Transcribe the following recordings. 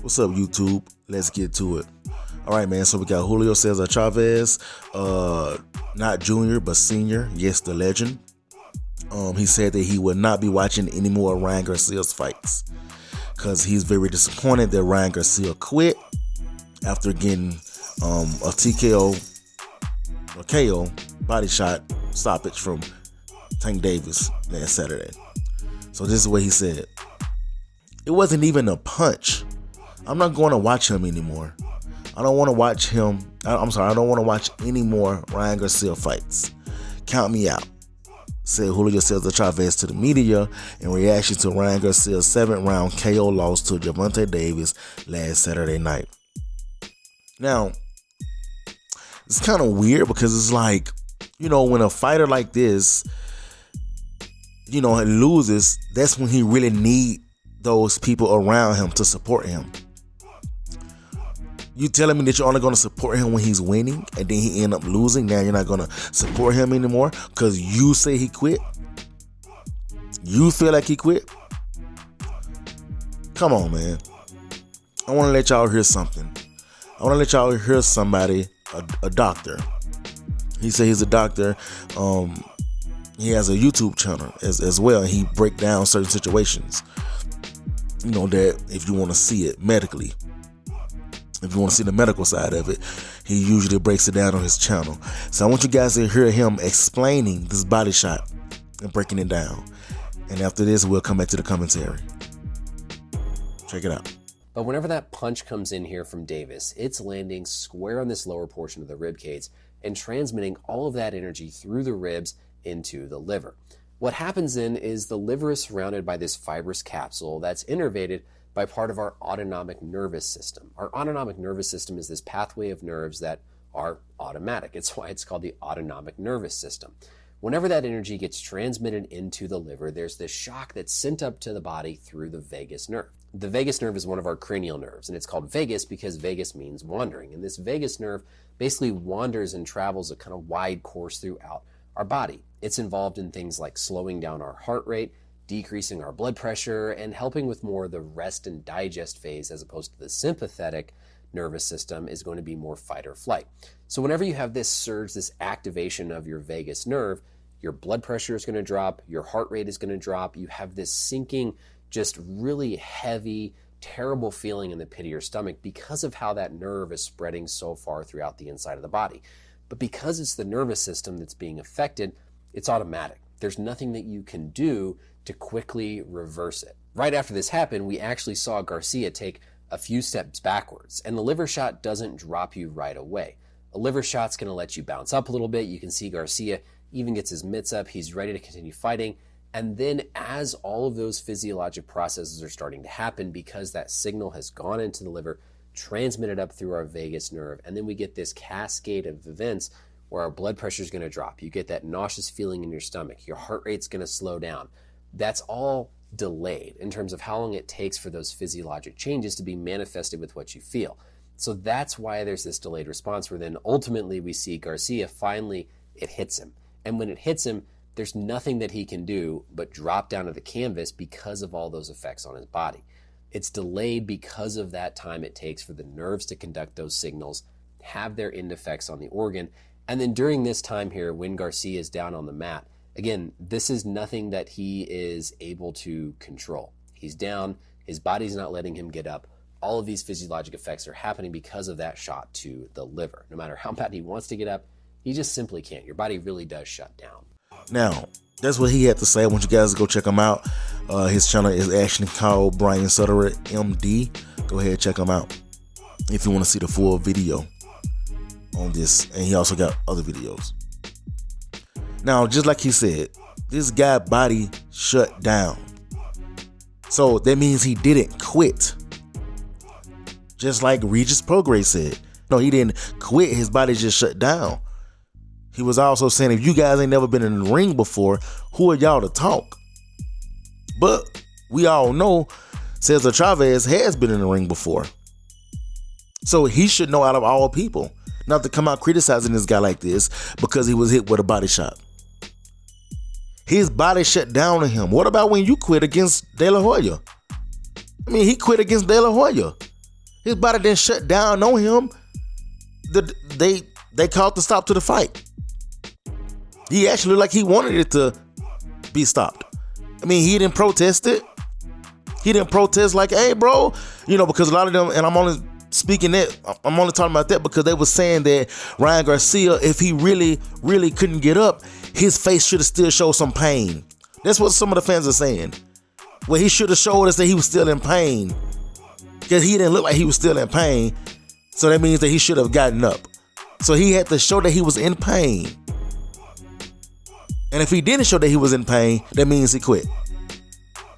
What's up, YouTube? Let's get to it. All right, man. So we got Julio Cesar Chavez, not junior, but senior. Yes, the legend. He said that he would not be watching any more Ryan Garcia's fights because he's very disappointed that Ryan Garcia quit after getting a TKO or KO body shot stoppage from Tank Davis last Saturday. So this is what he said. It wasn't even a punch. I'm not going to watch him anymore. I don't want to watch him. I don't want to watch any more Ryan Garcia fights. Count me out, said Julio Cesar Chavez to the media in reaction to Ryan Garcia's 7th round KO loss to Gervonta Davis last Saturday night. Now, it's kind of weird because it's like, when a fighter like this, loses, that's when he really need those people around him to support him. You telling me that you're only going to support him when he's winning and then he end up losing? Now you're not going to support him anymore because you say he quit? You feel like he quit? Come on, man. I want to let y'all hear something. I want to let y'all hear somebody, a doctor. He said he's a doctor. He has a YouTube channel as well. And he break down certain situations. That if you want to see it medically. If you want to see the medical side of it, he usually breaks it down on his channel. So I want you guys to hear him explaining this body shot and breaking it down. And after this, we'll come back to the commentary. Check it out. But whenever that punch comes in here from Davis, it's landing square on this lower portion of the rib cage and transmitting all of that energy through the ribs into the liver. What happens then is the liver is surrounded by this fibrous capsule that's innervated by part of our autonomic nervous system. Our autonomic nervous system is this pathway of nerves that are automatic. It's why it's called the autonomic nervous system. Whenever that energy gets transmitted into the liver, there's this shock that's sent up to the body through the vagus nerve. The vagus nerve is one of our cranial nerves, and it's called vagus because vagus means wandering. And this vagus nerve basically wanders and travels a kind of wide course throughout our body. It's involved in things like slowing down our heart rate, decreasing our blood pressure, and helping with more of the rest and digest phase as opposed to the sympathetic nervous system is going to be more fight or flight. So whenever you have this surge, this activation of your vagus nerve, your blood pressure is going to drop, your heart rate is going to drop, you have this sinking, just really heavy, terrible feeling in the pit of your stomach because of how that nerve is spreading so far throughout the inside of the body. But because it's the nervous system that's being affected, it's automatic. There's nothing that you can do to quickly reverse it. Right after this happened, we actually saw Garcia take a few steps backwards, and the liver shot doesn't drop you right away. A liver shot's going to let you bounce up a little bit. You can see Garcia even gets his mitts up. He's ready to continue fighting. And then as all of those physiologic processes are starting to happen, because that signal has gone into the liver, transmitted up through our vagus nerve, and then we get this cascade of events where our blood pressure is going to drop. You get that nauseous feeling in your stomach. Your heart rate's going to slow down. That's all delayed in terms of how long it takes for those physiologic changes to be manifested with what you feel. So that's why there's this delayed response where then ultimately we see Garcia finally, it hits him. And when it hits him, there's nothing that he can do but drop down to the canvas because of all those effects on his body. It's delayed because of that time it takes for the nerves to conduct those signals, have their end effects on the organ. And then during this time here, when Garcia is down on the mat, again, this is nothing that he is able to control. He's down, his body's not letting him get up. All of these physiologic effects are happening because of that shot to the liver. No matter how bad he wants to get up, he just simply can't. Your body really does shut down. Now, that's what he had to say. I want you guys to go check him out. His channel is actually called Brian Sutter MD. Go ahead and check him out if you want to see the full video on this. And he also got other videos. Now, just like he said, this guy body shut down. So that means he didn't quit. Just like Regis Prograis said. No, he didn't quit. His body just shut down. He was also saying, if you guys ain't never been in the ring before, who are y'all to talk? But we all know Cesar Chavez has been in the ring before. So he should know out of all people not to come out criticizing this guy like this because he was hit with a body shot. His body shut down to him. What about when you quit against De La Hoya? I mean, he quit against De La Hoya. His body didn't shut down on him. They called the stop to the fight. He actually looked like he wanted it to be stopped. I mean, he didn't protest it. He didn't protest like, hey, bro, because a lot of them, and I'm only talking about that because they were saying that Ryan Garcia, if he really, really couldn't get up, his face should have still showed some pain. That's what some of the fans are saying. Well, he should have showed us that he was still in pain because he didn't look like he was still in pain. So that means that he should have gotten up. So he had to show that he was in pain. And if he didn't show that he was in pain, that means he quit.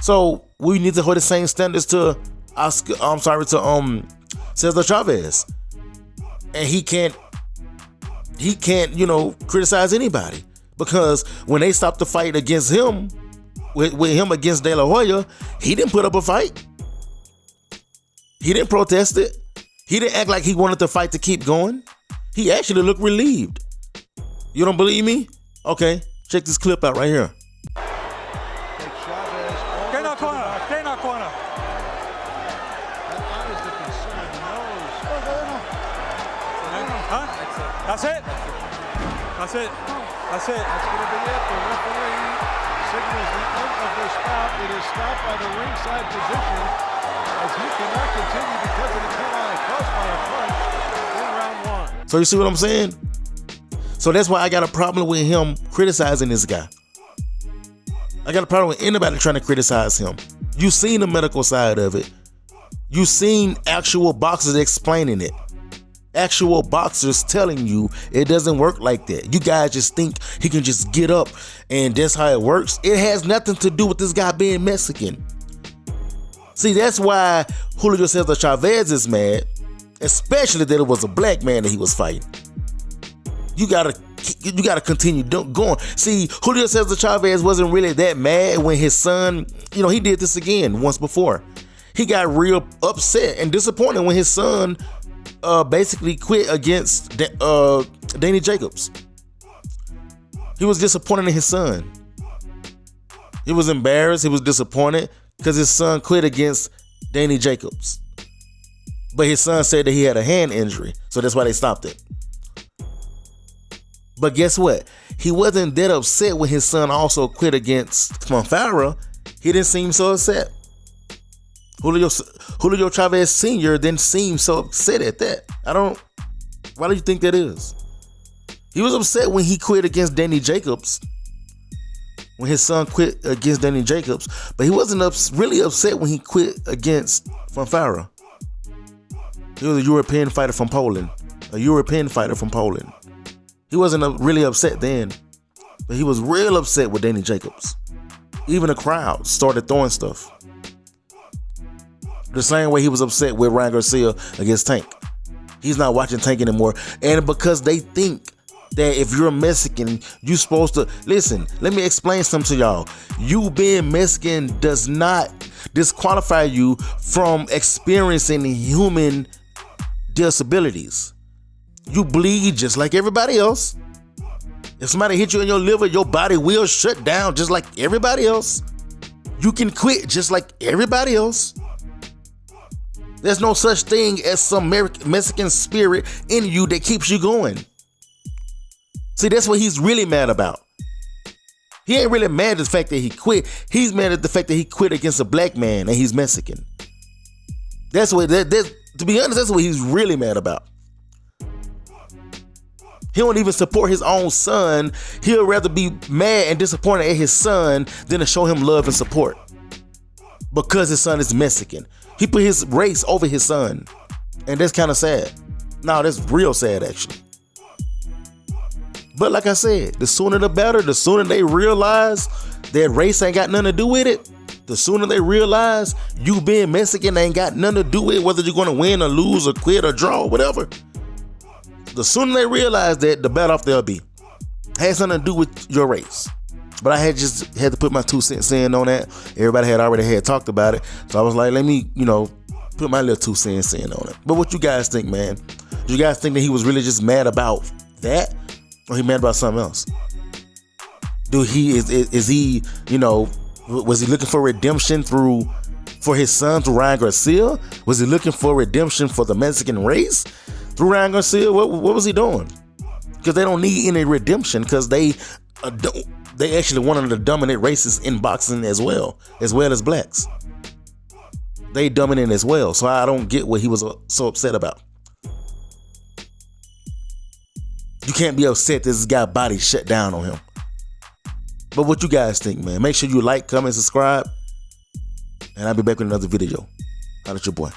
So we need to hold the same standards to Cesar Chavez. And he can't, criticize anybody. Because when they stopped the fight against him, with him against De La Hoya, he didn't put up a fight. He didn't protest it. He didn't act like he wanted the fight to keep going. He actually looked relieved. You don't believe me? Okay, check this clip out right here. Get in corner. That's it. That's going to be it. The referee signals the end of the spout. It is stopped by the ringside physician as he cannot continue because of the penalty caused by a punch in round 1. So you see what I'm saying? So that's why I got a problem with him criticizing this guy. I got a problem with anybody trying to criticize him. You've seen the medical side of it. You've seen actual boxers explaining it. Actual boxers telling you it doesn't work like that. You guys just think he can just get up and that's how it works. It has nothing to do with this guy being Mexican. See, that's why Julio Cesar Chavez is mad, especially that it was a black man that he was fighting. You gotta continue going. See, Julio Cesar Chavez wasn't really that mad when his son, he did this again once before. He got real upset and disappointed when his son basically quit against Danny Jacobs. He was disappointed in his son. He was embarrassed. He was disappointed because his son quit against Danny Jacobs. But his son said that he had a hand injury, so that's why they stopped it. But guess what? He wasn't that upset when his son also quit against Fonfara. He didn't seem so upset. Julio Chavez Sr. didn't seem so upset at that. Why do you think that is? He was upset when he quit against Danny Jacobs. When his son quit against Danny Jacobs. But he wasn't really upset when he quit against Fonfara. He was a European fighter from Poland. He wasn't really upset then. But he was real upset with Danny Jacobs. Even the crowd started throwing stuff. The same way he was upset with Ryan Garcia against Tank. He's not watching Tank anymore. And because they think that if you're Mexican, you're supposed to... Listen, let me explain something to y'all. You being Mexican does not disqualify you from experiencing human disabilities. You bleed just like everybody else. If somebody hit you in your liver, your body will shut down just like everybody else. You can quit just like everybody else. There's no such thing as some Mexican spirit in you that keeps you going. See, that's what he's really mad about. He ain't really mad at the fact that he quit. He's mad at the fact that he quit against a black man and he's Mexican. To be honest, that's what he's really mad about. He won't even support his own son. He'll rather be mad and disappointed at his son than to show him love and support. Because his son is Mexican. He put his race over his son. And that's kind of sad. No, that's real sad, actually. But like I said, the sooner the better. The sooner they realize that race ain't got nothing to do with it. The sooner they realize you being Mexican ain't got nothing to do with it, whether you're going to win or lose or quit or draw, whatever. The sooner they realize that, the better off they'll be. Has something to do with your race. But I had to put my 2 cents in on that. Everybody had already talked about it. So I was like, let me, put my little 2 cents in on it. But what you guys think, man? Do you guys think that he was really just mad about that? Or he mad about something else? Is he, was he looking for redemption through for his son through Ryan Garcia? Was he looking for redemption for the Mexican race through Ryan Garcia? What was he doing? Because they don't need any redemption, because they actually one of the dominant races in boxing as well as blacks. They dominant as well. So I don't get what he was so upset about. You can't be upset this guy body shut down on him. But what you guys think, man? Make sure you like, comment, subscribe. And I'll be back with another video. Holla at your boy.